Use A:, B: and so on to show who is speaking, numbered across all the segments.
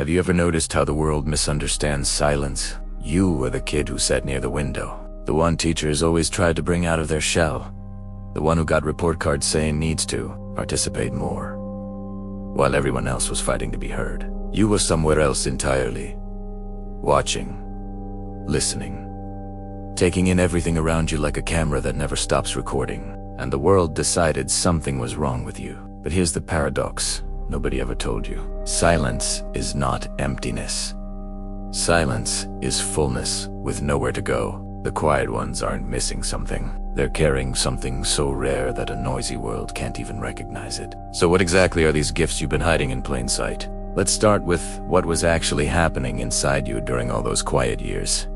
A: Have you ever noticed how the world misunderstands silence? You were the kid who sat near the window. The one teachers always tried to bring out of their shell. The one who got report cards saying needs to participate more. While everyone else was fighting to be heard. You were somewhere else entirely. Watching. Listening. Taking in everything around you like a camera that never stops recording. And the world decided something was wrong with you. But here's the paradox nobody ever told you. Silence is not emptiness. Silence is fullness with nowhere to go. The quiet ones aren't missing something. They're carrying something so rare that a noisy world can't even recognize it. So what exactly are these gifts you've been hiding in plain sight? Let's start with what was actually happening inside you during all those quiet years.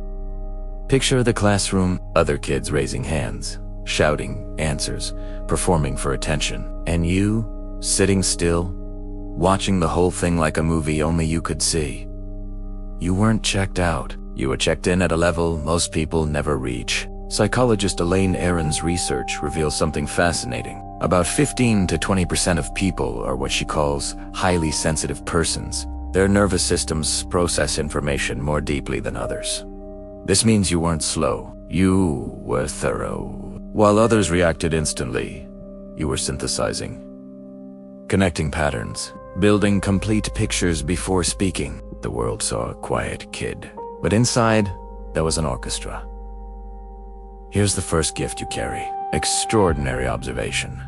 A: Picture the classroom, other kids raising hands, shouting answers, performing for attention. And you, sitting still, watching the whole thing like a movie only you could see. You weren't checked out. You were checked in at a level most people never reach. Psychologist Elaine Aron's research reveals something fascinating. About 15 to 20% of people are what she calls highly sensitive persons. Their nervous systems process information more deeply than others. This means you weren't slow. You were thorough. While others reacted instantly, you were synthesizing. Connecting patterns. Building complete pictures before speaking. The world saw a quiet kid. But inside, there was an orchestra. Here's the first gift you carry. Extraordinary observation.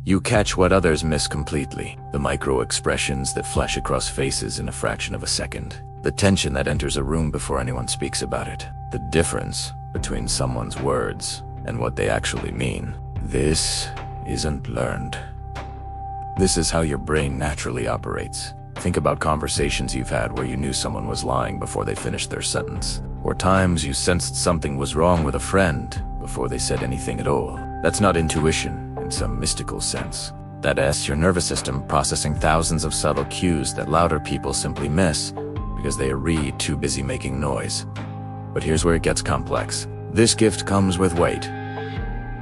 A: You catch what others miss completely. The micro-expressions that flash across faces in a fraction of a second. The tension that enters a room before anyone speaks about it. The difference between someone's words and what they actually mean. This isn't learned. This is how your brain naturally operates. Think about conversations you've had where you knew someone was lying before they finished their sentence. Or times you sensed something was wrong with a friend before they said anything at all. That's not intuition in some mystical sense. That's your nervous system processing thousands of subtle cues that louder people simply miss because they are too busy making noise. But here's where it gets complex. This gift comes with weight.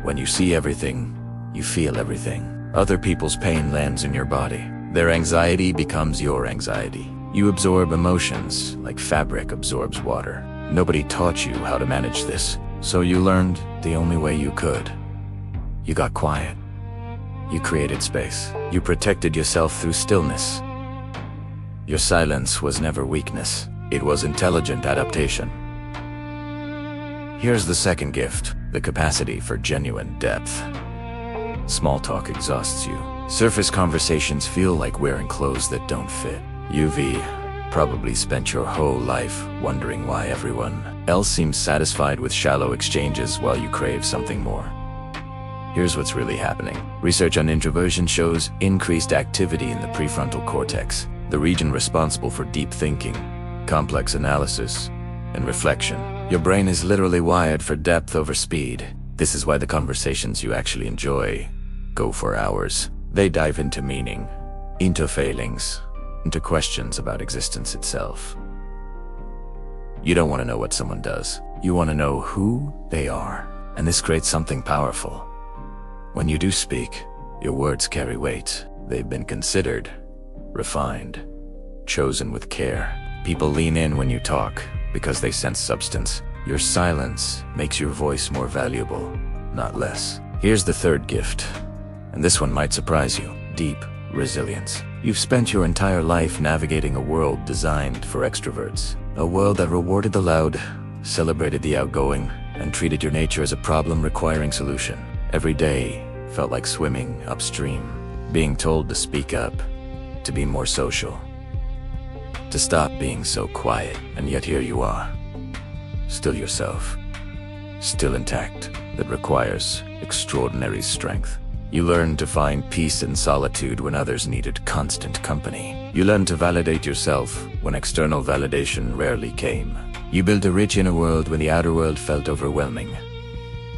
A: When you see everything, you feel everything. Other people's pain lands in your body. Their anxiety becomes your anxiety. You absorb emotions like fabric absorbs water. Nobody taught you how to manage this, so you learned the only way you could. You got quiet. You created space. You protected yourself through stillness. Your silence was never weakness. It was intelligent adaptation. Here's the second gift, the capacity for genuine depth. Small talk exhausts you. Surface conversations feel like wearing clothes that don't fit. You've probably spent your whole life wondering why everyone else seems satisfied with shallow exchanges while you crave something more. Here's what's really happening. Research on introversion shows increased activity in the prefrontal cortex, the region responsible for deep thinking, complex analysis, and reflection. Your brain is literally wired for depth over speed. This is why the conversations you actually enjoy go for hours. They dive into meaning, into failings, into questions about existence itself. You don't want to know what someone does. You want to know who they are. And this creates something powerful. When you do speak, your words carry weight. They've been considered, refined, chosen with care. People lean in when you talk because they sense substance. Your silence makes your voice more valuable, not less. Here's the third gift, and this one might surprise you. Deep resilience. You've spent your entire life navigating a world designed for extroverts. A world that rewarded the loud, celebrated the outgoing, and treated your nature as a problem requiring solution. Every day felt like swimming upstream, being told to speak up, to be more social, to stop being so quiet. And yet here you are, still yourself, still intact. That requires extraordinary strength. You learned to find peace in solitude when others needed constant company. You learned to validate yourself when external validation rarely came. You built a rich inner world when the outer world felt overwhelming.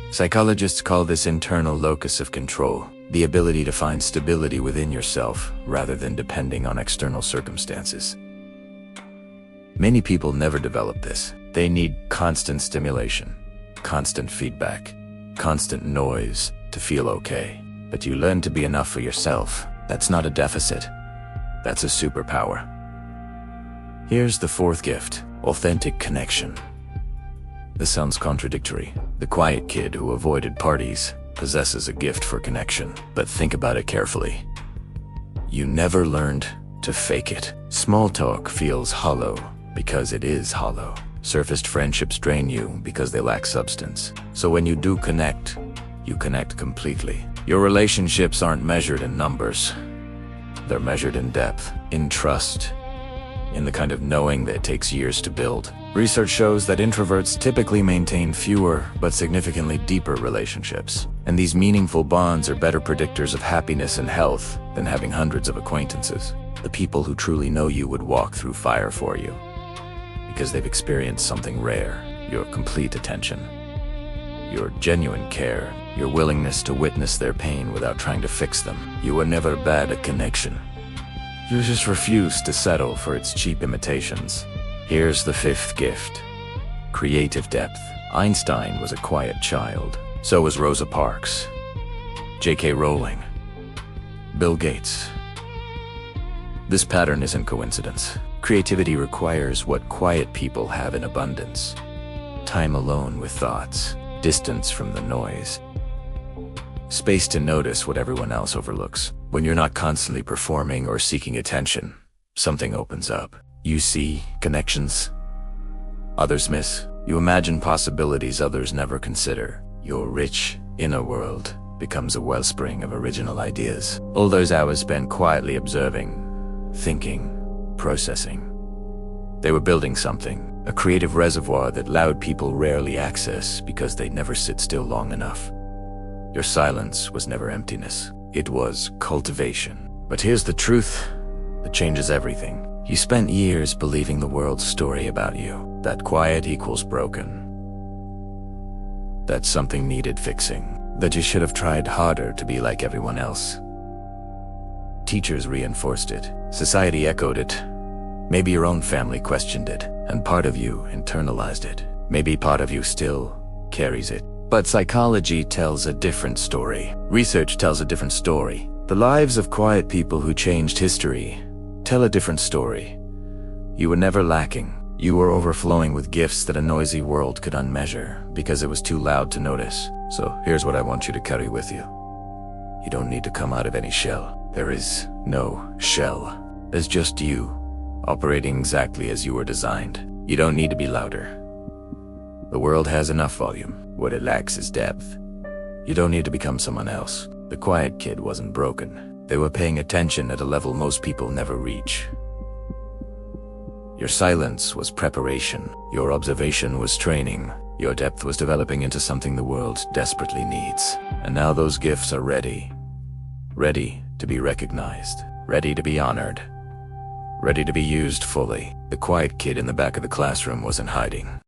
A: Psychologists call this internal locus of control, the ability to find stability within yourself rather than depending on external circumstances. Many people never develop this. They need constant stimulation, constant feedback, constant noise to feel okay. But you learn to be enough for yourself. That's not a deficit. That's a superpower. Here's the fourth gift: authentic connection. This sounds contradictory. The quiet kid who avoided parties possesses a gift for connection, but think about it carefully. You never learned to fake it. Small talk feels hollow because it is hollow. Surfaced friendships drain you because they lack substance. So when you do connect, you connect completely. Your relationships aren't measured in numbers. They're measured in depth, in trust, in the kind of knowing that takes years to build. Research shows that introverts typically maintain fewer but significantly deeper relationships. And these meaningful bonds are better predictors of happiness and health than having hundreds of acquaintances. The people who truly know you would walk through fire for you because they've experienced something rare: your complete attention, your genuine care, your willingness to witness their pain without trying to fix them. You were never bad at connection. You just refused to settle for its cheap imitations. Here's the fifth gift: creative depth. Einstein was a quiet child. So was Rosa Parks, J.K. Rowling, Bill Gates. This pattern isn't coincidence. Creativity requires what quiet people have in abundance: time alone with thoughts, distance from the noise, space to notice what everyone else overlooks. When you're not constantly performing or seeking attention, something opens up. You see connections others miss. You imagine possibilities others never consider. Your rich inner world becomes a wellspring of original ideas. All those hours spent quietly observing, thinking, processing. They were building something, a creative reservoir that loud people rarely access because they never sit still long enough. Your silence was never emptiness. It was cultivation. But here's the truth that changes everything. You spent years believing the world's story about you, that quiet equals broken, that something needed fixing, that you should have tried harder to be like everyone else. Teachers reinforced it. Society echoed it. Maybe your own family questioned it, and part of you internalized it. Maybe part of you still carries it. But psychology tells a different story. Research tells a different story. The lives of quiet people who changed history tell a different story. You were never lacking. You were overflowing with gifts that a noisy world could unmeasure because it was too loud to notice. So here's what I want you to carry with you. You don't need to come out of any shell. There is no shell. There's just you, operating exactly as you were designed. You don't need to be louder. The world has enough volume. What it lacks is depth. You don't need to become someone else. The quiet kid wasn't broken. They were paying attention at a level most people never reach. Your silence was preparation. Your observation was training. Your depth was developing into something the world desperately needs. And now those gifts are ready. Ready to be recognized. Ready to be honored. Ready to be used fully. The quiet kid in the back of the classroom wasn't hiding.